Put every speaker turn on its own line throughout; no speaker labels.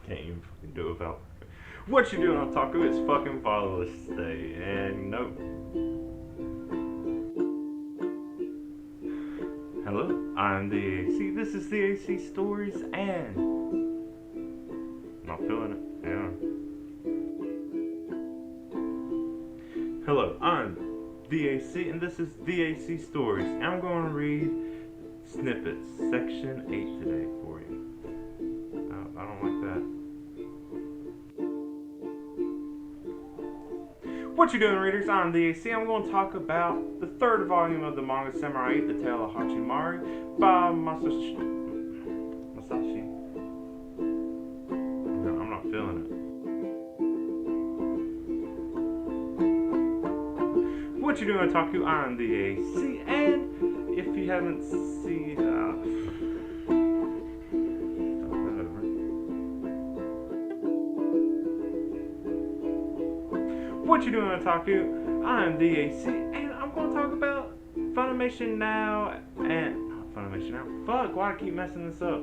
Can't even fucking do it without. What you doing on Taco? It's fucking Fatherless Day, and no. Hello, I'm the AC. This is the AC Stories, and I'm not feeling it. Yeah. Hello, I'm the AC, and this is the AC Stories. And I'm going to read snippets, section 8 today for you. I don't like that. What you doing, readers? I'm the AC. I'm going to talk about the third volume of the manga Samurai 8, The Tale of Hachimari by Masashi. No, I'm not feeling it. What you doing, Otaku? I'm the AC, and if you haven't seen, what you doing, Otaku? I'm the AC, and I'm going to talk about Funimation Now and not Funimation Now. Fuck! Why do I keep messing this up?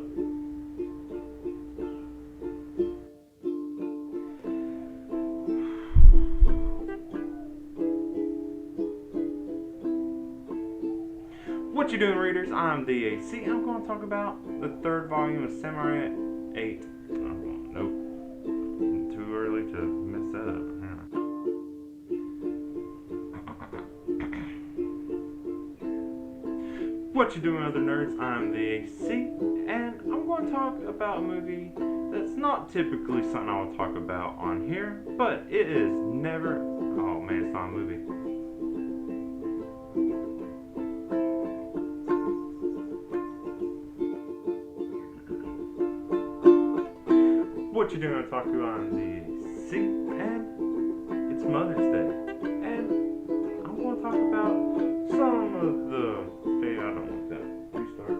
What you doing, readers? I'm the AC, and I'm going to talk about the third volume of Samurai 8. Oh, nope. Too early to mess that up. What you doing, other nerds? I'm the AC, and I'm going to talk about a movie that's not typically something I would talk about on here, but it is never. Oh man, it's not a movie. What you doing, Otaku? I'm the AC, and it's Mother's Day, and I'm going to talk about some of the. I don't want that. Restart.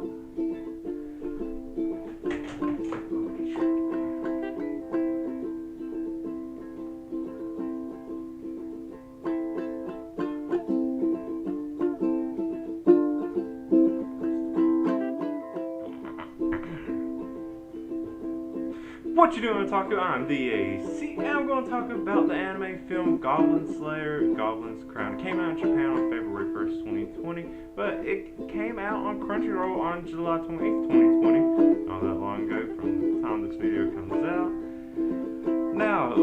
What you doing, Otaku? I'm the AC, and I'm going to talk about the anime film Goblin Slayer, Goblin's Crown. It came out in Japan on February 1st, 2020, but it came out on Crunchyroll on July 28th, 2020. Not that long ago from the time this video comes out. Now,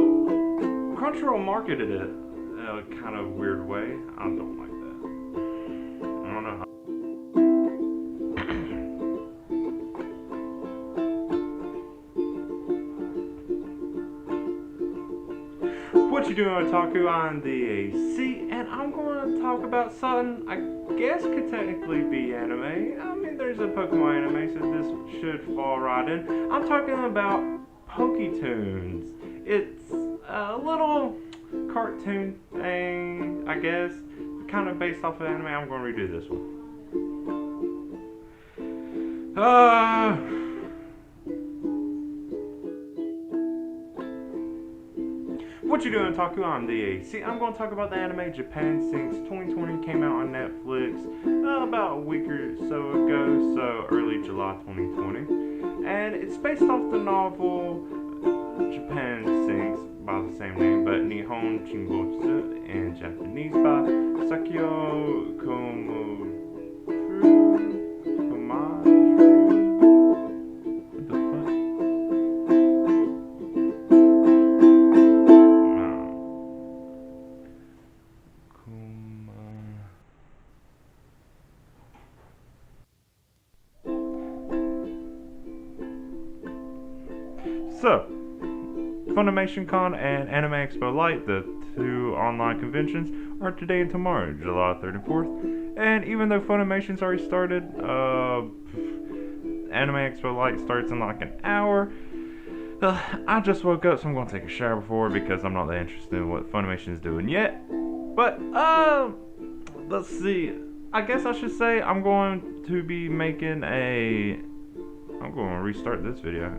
Crunchyroll marketed it in a kind of weird way. I don't like that. I don't know how. What you doing, Otaku? I'm the AC, and I'm going to talk about something I guess could technically be anime. I mean, there's a Pokemon anime, so this should fall right in. I'm talking about Poketoons. It's a little cartoon thing, I guess, kind of based off of anime. I'm going to redo this one. What you doing, Otaku? I'm the AC. I'm going to talk about the anime Japan Sinks 2020. Came out on Netflix about a week or so ago, so early July 2020. And it's based off the novel Japan Sinks by the same name, but Nihon Chinbotsu in Japanese by Sakio Komajuru. So, Funimation Con and Anime Expo Light, the two online conventions, are today and tomorrow, July 3rd and 4th. And even though Funimation's already started, Anime Expo Light starts in like an hour. I just woke up, so I'm going to take a shower before because I'm not that interested in what Funimation's doing yet. But, let's see. I guess I should say I'm going to be making I'm going to restart this video.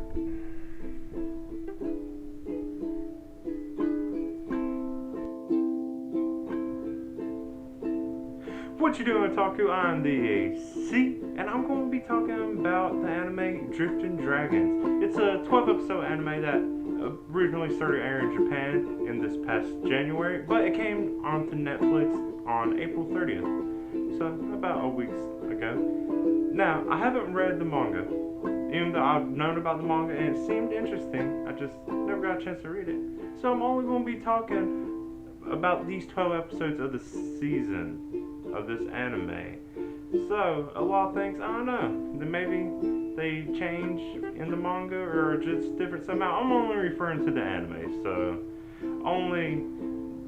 What you doing, Otaku? I'm the AC, and I'm going to be talking about the anime Drifting Dragons. It's a 12 episode anime that originally started airing in Japan in this past January, but it came onto Netflix on April 30th, so about a week ago. Now, I haven't read the manga, even though I've known about the manga and it seemed interesting. I just never got a chance to read it. So I'm only going to be talking about these 12 episodes of the season of this anime. So, a lot of things, I don't know. Then maybe they change in the manga or just different somehow. I'm only referring to the anime, so only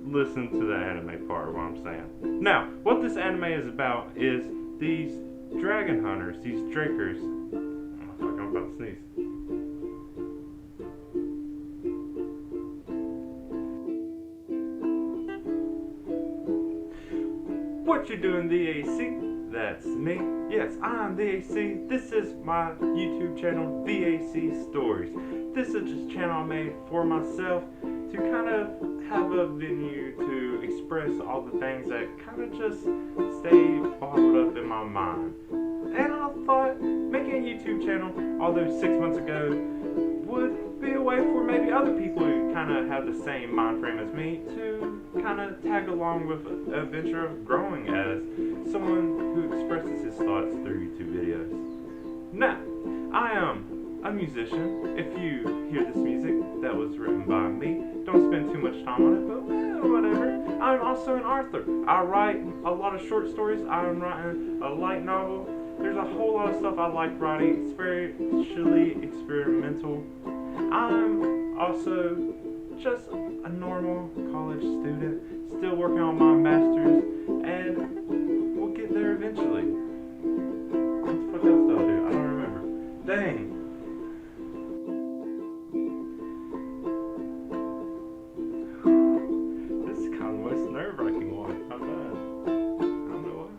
listen to the anime part of what I'm saying. Now, what this anime is about is these dragon hunters, these drakers. Oh, fuck, I'm about to sneeze. What you doing, the AC? That's me. Yes, I'm the AC. This is my YouTube channel, The AC Stories. This is just a channel I made for myself to kind of have a venue to express all the things that kind of just stay bottled up in my mind. And I thought making a YouTube channel, although 6 months ago, would be a way for maybe other people who kind of have the same mind frame as me to kind of tag along with the adventure of growing as someone who expresses his thoughts through YouTube videos. Now, I am a musician. If you hear this music, that was written by me. Don't spend too much time on it, but whatever. I'm also an author. I write a lot of short stories. I'm writing a light novel. There's a whole lot of stuff I like writing. It's very chilly, experimental. I'm also just a normal college student, still working on my master's, and we'll get there eventually. What the fuck else do I do? I don't remember. Dang. This is kind of the most nerve-wracking one I've done. I don't know why.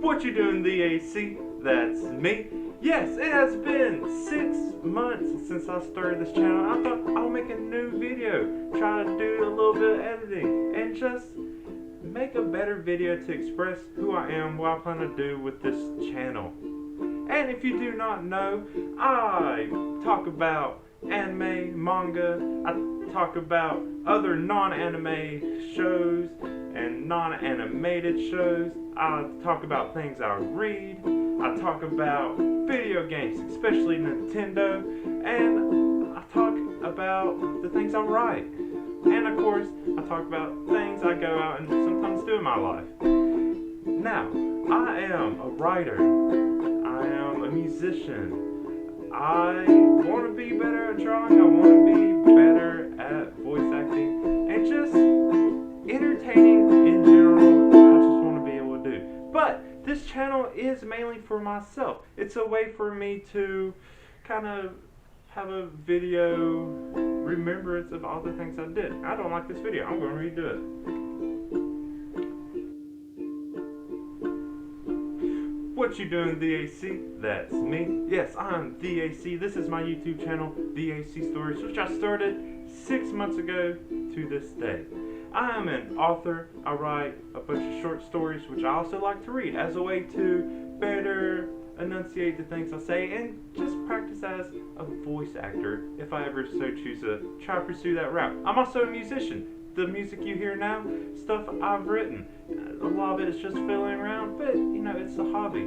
What you doing, the AC? That's me. Yes, it has been 6 months since I started this channel. I thought I'll make a new video, try to do a little bit of editing, and just make a better video to express who I am, what I plan to do with this channel. And if you do not know, I talk about anime, manga, I talk about other non-anime shows and non-animated shows. I talk about things I read. I talk about video games, especially Nintendo, and I talk about the things I write. And of course, I talk about things I go out and sometimes do in my life. Now, I am a writer. I am a musician. I want to be better at drawing. I want to be better at voice acting and just entertaining in general. I just want to be able to do. But this channel is mainly for myself. It's a way for me to kind of have a video remembrance of all the things I did. I don't like this video. I'm going to redo it. What you doing, the AC? That's me. Yes, I'm the AC. This is my YouTube channel, The AC Stories, which I started 6 months ago to this day. I am an author. I write a bunch of short stories, which I also like to read as a way to better enunciate the things I say and just practice as a voice actor if I ever so choose to try to pursue that route. I'm also a musician. The music you hear now, stuff I've written. A lot of it is just fiddling around, but you know, it's a hobby.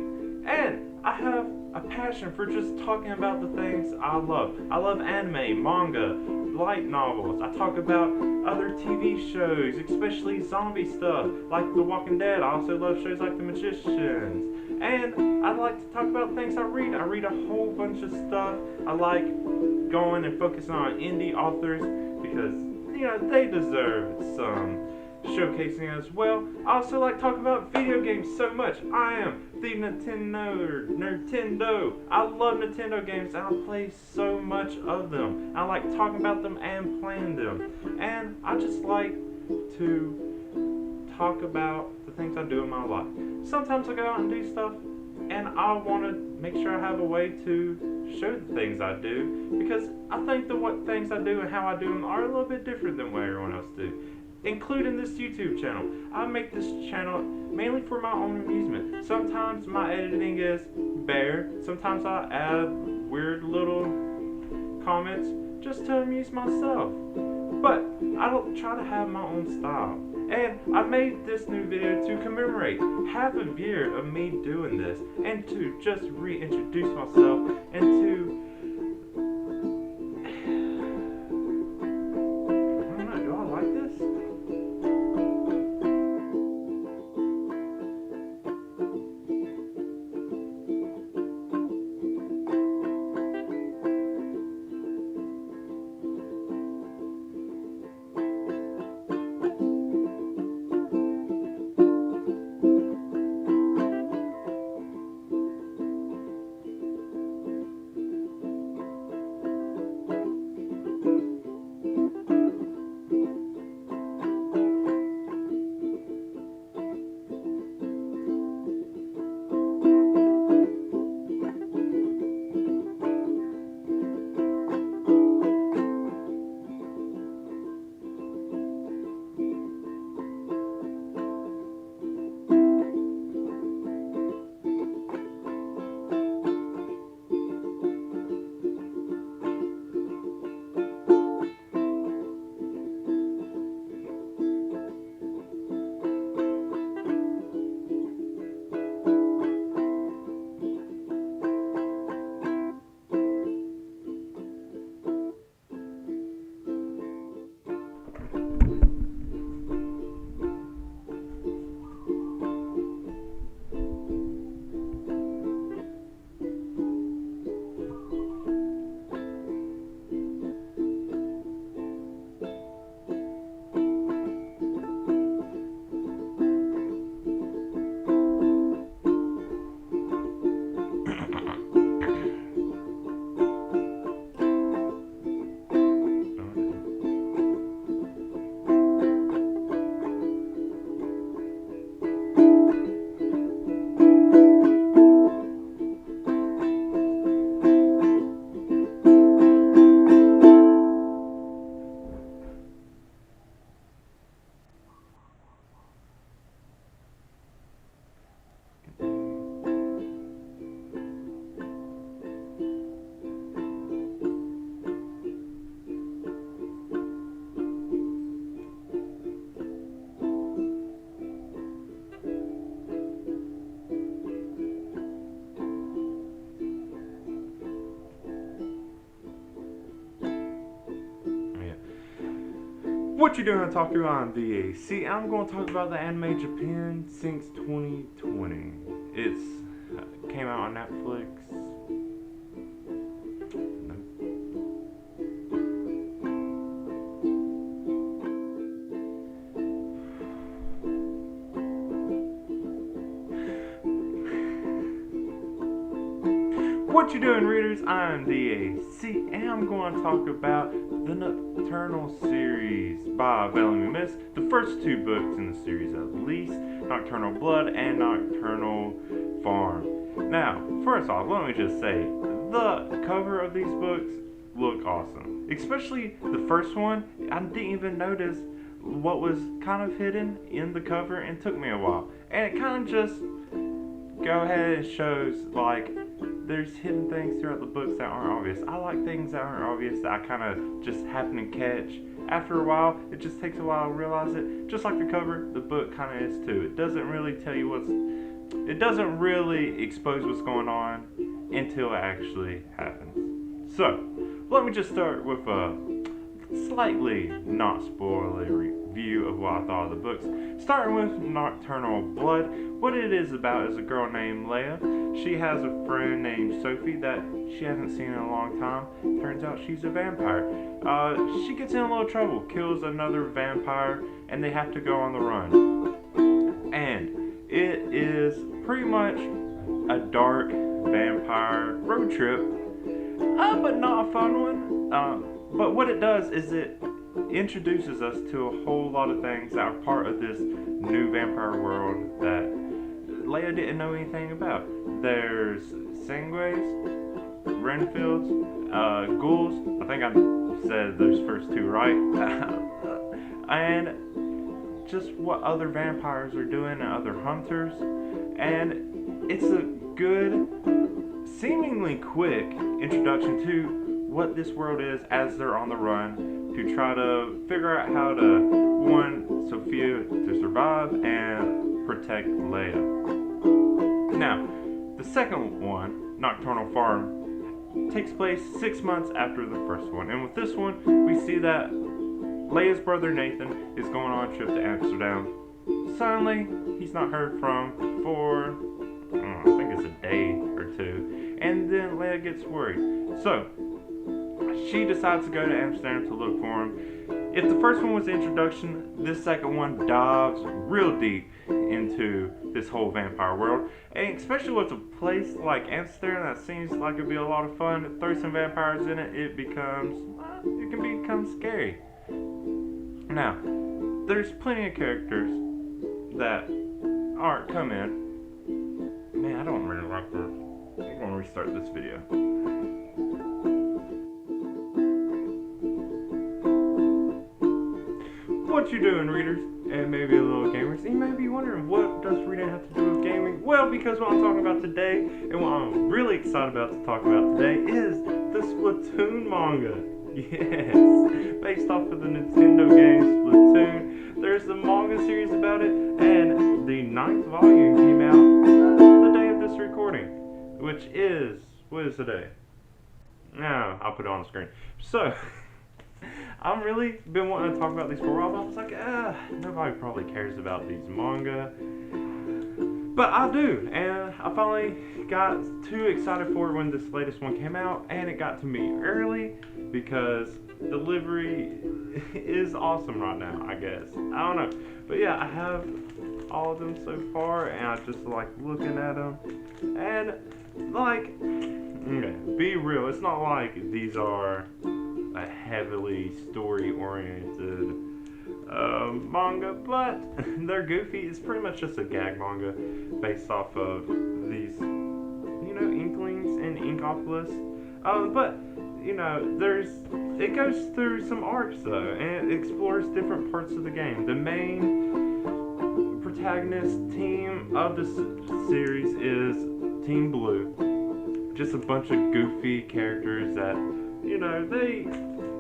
And I have a passion for just talking about the things I love. I love anime, manga, light novels. I talk about other TV shows, especially zombie stuff, like The Walking Dead. I also love shows like The Magicians. And I like to talk about things I read. I read a whole bunch of stuff. I like going and focusing on indie authors because, you know, they deserve some showcasing as well. I also like talking about video games so much. I am the Nintendo. I love Nintendo games and I play so much of them. I like talking about them and playing them. And I just like to talk about the things I do in my life. Sometimes I go out and do stuff and I want to make sure I have a way to show the things I do because I think that what things I do and how I do them are a little bit different than what everyone else do. including this YouTube channel. I make this channel mainly for my own amusement. Sometimes my editing is bare, sometimes I add weird little comments just to amuse myself. But I don't try to have my own style. And I made this new video to commemorate half a year of me doing this and to just reintroduce myself and to I don't know, do I like this? What you doing talking about DAC? I'm going to talk about the anime Japan since 2020. It's came out on Netflix. What you doing, readers? I'm DAC, and I'm going to talk about the Nocturnal series by Bellamy Mist. The first two books in the series, at least, Nocturnal Blood and Nocturnal Farm. Now, first off, let me just say, the cover of these books look awesome. Especially the first one. I didn't even notice what was kind of hidden in the cover, and it took me a while. And it kind of just go ahead and shows, like, there's hidden things throughout the books that aren't obvious. I like things that aren't obvious that I kind of just happen to catch. After a while, it just takes a while to realize it. Just like the cover, the book kind of is too. It doesn't really tell you it doesn't really expose what's going on until it actually happens. So, let me just start with a slightly not spoilery view of what I thought of the books. Starting with Nocturnal Blood, what it is about is a girl named Leia. She has a friend named Sophie that she hasn't seen in a long time. Turns out she's a vampire. She gets in a little trouble, kills another vampire, and they have to go on the run. And it is pretty much a dark vampire road trip, but not a fun one. But what it does is it introduces us to a whole lot of things that are part of this new vampire world that Leia didn't know anything about. There's Sangways, Renfields, ghouls. I think I said those first two right. And just what other vampires are doing and other hunters. And it's a good, seemingly quick introduction to what this world is as they're on the run to try to figure out how to, one, Sophia to survive and protect Leia. Now, the second one, Nocturnal Farm, takes place 6 months after the first one. And with this one, we see that Leia's brother Nathan is going on a trip to Amsterdam. Suddenly, he's not heard from for, I think it's a day or two. And then Leia gets worried. So, she decides to go to Amsterdam to look for him. If the first one was the introduction, this second one dives real deep into this whole vampire world. And especially with a place like Amsterdam that seems like it'd be a lot of fun, throw some vampires in it, it can become scary. Now, there's plenty of characters that come in. Man, I don't really like this. I'm gonna restart this video. What you doing, readers? And maybe a little gamers. You may be wondering, what does reading have to do with gaming? Well, because what I'm talking about today, and what I'm really excited about to talk about today, is the Splatoon manga. Yes, based off of the Nintendo game Splatoon. There's a manga series about it, and the 9th volume came out the day of this recording, which is, what is today? No, I'll put it on the screen. So, I've really been wanting to talk about these for a while, but I was like, nobody probably cares about these manga. But I do, and I finally got too excited for it when this latest one came out, and it got to me early because delivery is awesome right now, I guess. I don't know. But yeah, I have all of them so far, and I just like looking at them. And like, okay, be real, it's not like these are a heavily story-oriented manga, but they're goofy. It's pretty much just a gag manga based off of these, Inklings and Inkopolis. But it goes through some arcs though, and it explores different parts of the game. The main protagonist team of the series is Team Blue. Just a bunch of goofy characters that,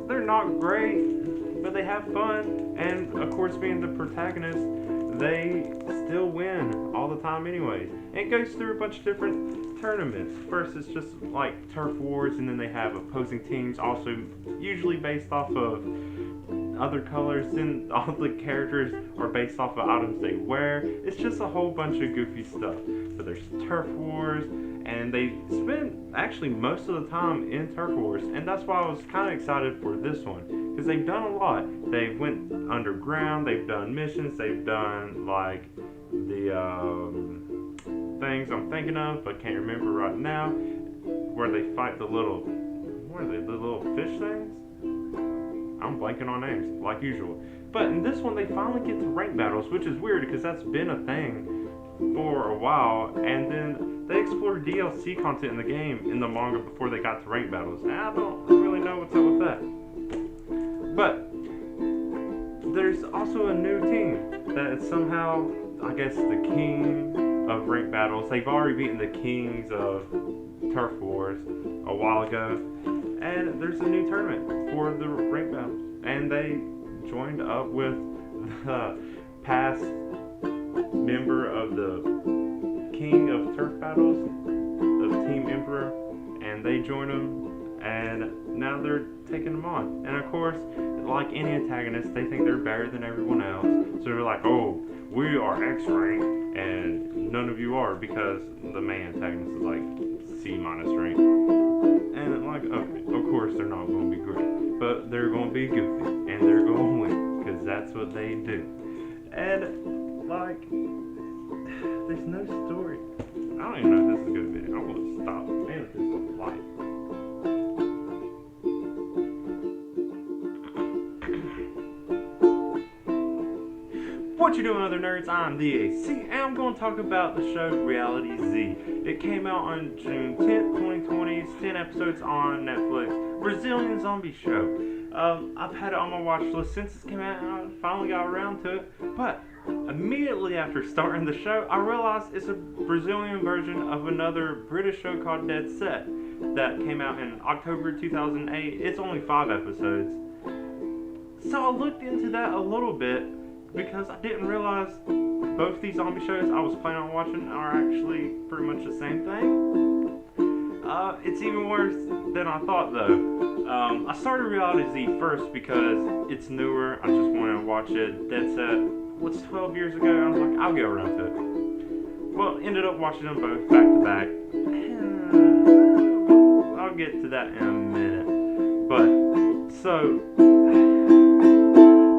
they're not great, but they have fun, and of course being the protagonist, they still win all the time anyways. And it goes through a bunch of different tournaments. First it's just like turf wars, and then they have opposing teams, also usually based off of other colors. Then all the characters are based off of items they wear. It's just a whole bunch of goofy stuff. But there's turf wars, and they spend actually most of the time in turf wars, and that's why I was kind of excited for this one, because they've done a lot. They've went underground, they've done missions, they've done like the things I'm thinking of but can't remember right now, where they fight the little, what are they, the little fish things? I'm blanking on names, like usual. But in this one, they finally get to rank battles, which is weird because that's been a thing for a while. And then they explore DLC content in the game in the manga before they got to rank battles. And I don't really know what's up with that. But there's also a new team that is somehow, I guess, the king of rank battles. They've already beaten the kings of turf wars a while ago. And there's a new tournament for the rank battles. And they joined up with the past member of the king of turf battles, of Team Emperor, and they joined them, and now they're taking them on. And of course, like any antagonist, they think they're better than everyone else. So they're like, oh, we are X rank, and none of you are, because the main antagonist is like C- rank. And like, okay, of course they're not going to be great, but they're going to be goofy, and they're going to win, because that's what they do. And like, there's no story. I don't even know if this is a good video. I'm going to stop. Man, if this is light. What you doing, other nerds? I'm the AC, and I'm going to talk about the show Reality Z. It came out on June 10th, 2020. It's 10 episodes on Netflix. Brazilian zombie show. I've had it on my watch list since it came out, and I finally got around to it. But immediately after starting the show, I realized it's a Brazilian version of another British show called Dead Set that came out in October 2008. It's only 5 episodes. So I looked into that a little bit because I didn't realize both these zombie shows I was planning on watching are actually pretty much the same thing. It's even worse than I thought, though. I started Reality Z first because it's newer. I just wanted to watch it. Dead Set was 12 years ago. I was like, I'll get around to it. Well, ended up watching them both back to back. I'll get to that in a minute. But, so,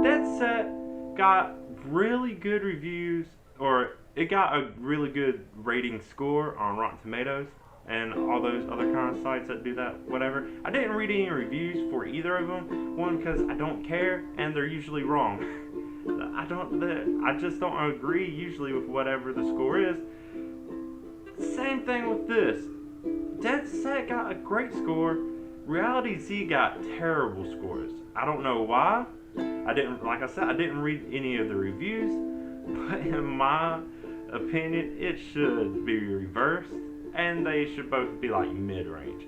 Dead Set got really good reviews, or it got a really good rating score on Rotten Tomatoes and all those other kind of sites that do that, whatever. I didn't read any reviews for either of them. One, because I don't care, and they're usually wrong. I just don't agree usually with whatever the score is. Same thing with this. Dead Set got a great score. Reality Z got terrible scores. I don't know why. Like I said, I didn't read any of the reviews, but in my opinion, it should be reversed, and they should both be like mid-range.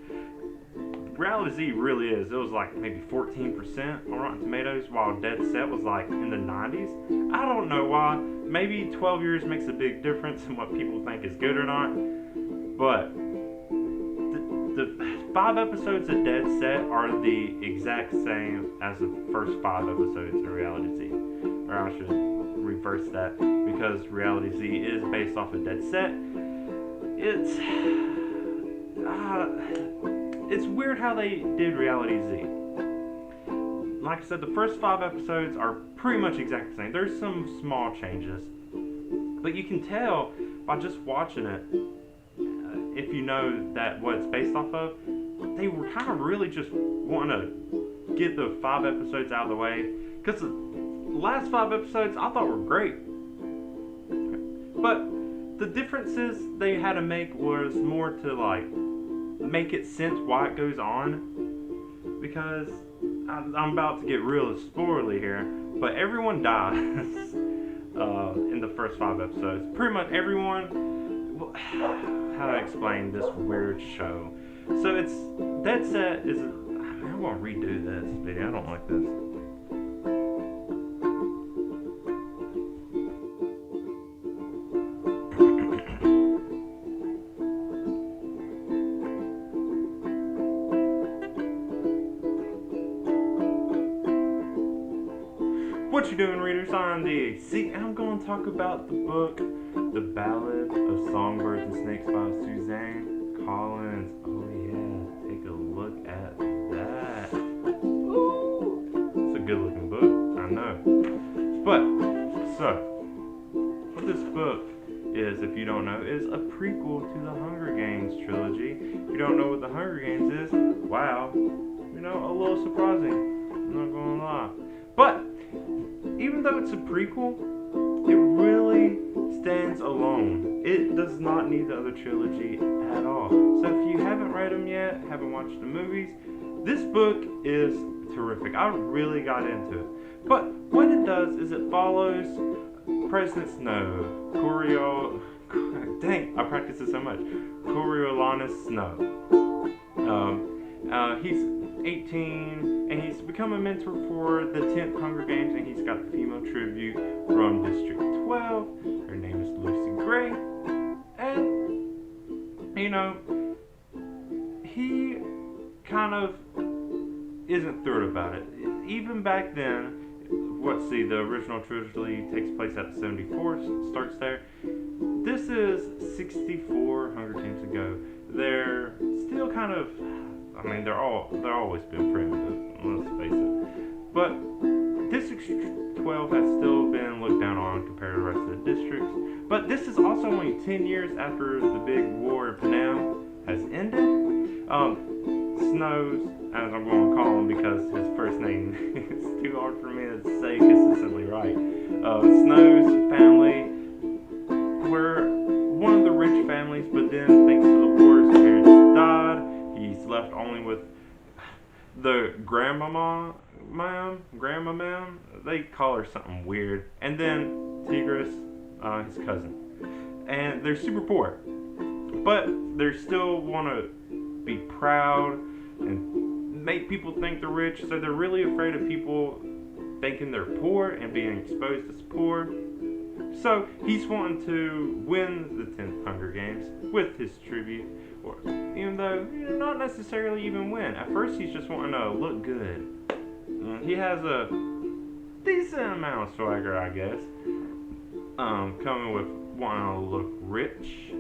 Reality Z really is. It was like maybe 14% on Rotten Tomatoes, while Dead Set was like in the 90s. I don't know why. Maybe 12 years makes a big difference in what people think is good or not. But the 5 episodes of Dead Set are the exact same as the first 5 episodes of Reality Z. Or I should reverse that, because Reality Z is based off of Dead Set. It's weird how they did Reality Z. Like I said, the first 5 episodes are pretty much exactly the same. There's some small changes, but you can tell by just watching it, if you know that what it's based off of, they were kind of really just wanting to get the 5 episodes out of the way, because the last 5 episodes I thought were great. But the differences they had to make was more to like make it sense why it goes on, because I'm about to get real spoilery here, but everyone dies in the first 5 episodes. Pretty much everyone. How to explain this weird show? So it's Dead Set is. I'm gonna redo this video. I don't like this. What you doing, readers? I'm the See, I'm going to talk about the book, The Ballad of Songbirds and Snakes by Suzanne Collins. Oh yeah, take a look at that. Ooh. It's a good looking book, I know. But, so, what this book is, if you don't know, is a prequel to the Hunger Games trilogy. If you don't know what the Hunger Games is, wow, you know, a little surprising. I'm not going to lie. But, even though it's a prequel, it really stands alone. It does not need the other trilogy at all. So if you haven't read them yet, haven't watched the movies, this book is terrific. I really got into it. But what it does is it follows President Snow, dang, I practiced it so much. Coriolanus Snow. He's 18, and he's become a mentor for the 10th Hunger Games, and he's got the female tribute from District 12. Her name is Lucy Gray, and, you know, he kind of isn't thrilled about it. Even back then, the original trilogy takes place at 74, starts there. This is 64 Hunger Games ago. They're still kind of, I mean, they're always been primitive, let's face it. But District 12 has still been looked down on compared to the rest of the districts. But this is also only 10 years after the big war in Panam has ended. Snow's, as I'm going to call him because his first name is too hard for me to say consistently right. Snow's family were one of the rich families, but then thanks to the war, his parents died. He's left only with the grandmama, ma'am, grandma ma'am, they call her something weird. And then Tigris, his cousin. And they're super poor. But they still want to be proud and make people think they're rich. So they're really afraid of people thinking they're poor and being exposed as poor. So he's wanting to win the 10th Hunger Games with his tribute, or even though not necessarily even win. At first, he's just wanting to look good. He has a decent amount of swagger, I guess. Coming with wanting to look rich.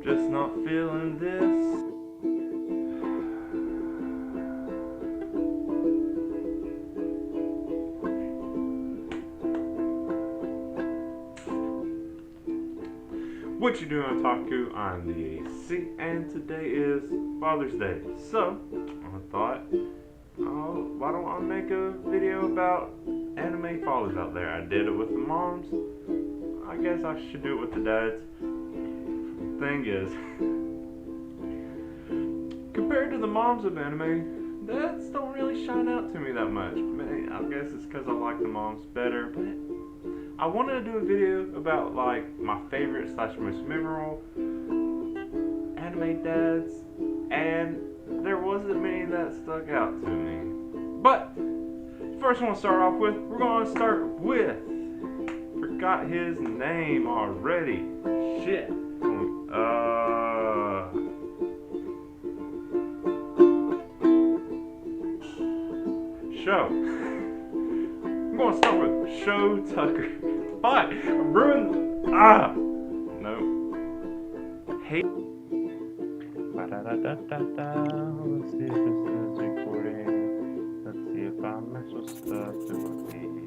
Just not feeling this. What you doing, Otaku? I'm the AC, and today is Father's Day. So, I thought, why don't I make a video about anime fathers out there? I did it with the moms. I guess I should do it with the dads. Thing is, compared to the moms of anime, dads don't really shine out to me that much. I guess it's because I like the moms better, but I wanted to do a video about like my favorite / most memorable anime dads, and there wasn't many that stuck out to me. But first, I want to start off with, we're going to start with, forgot his name already. Shit. Show. I'm going to start with Show Tucker. Fuck! I ruined. No. Hey.
Let's see if this is recording. Let's see if I'm supposed to do it.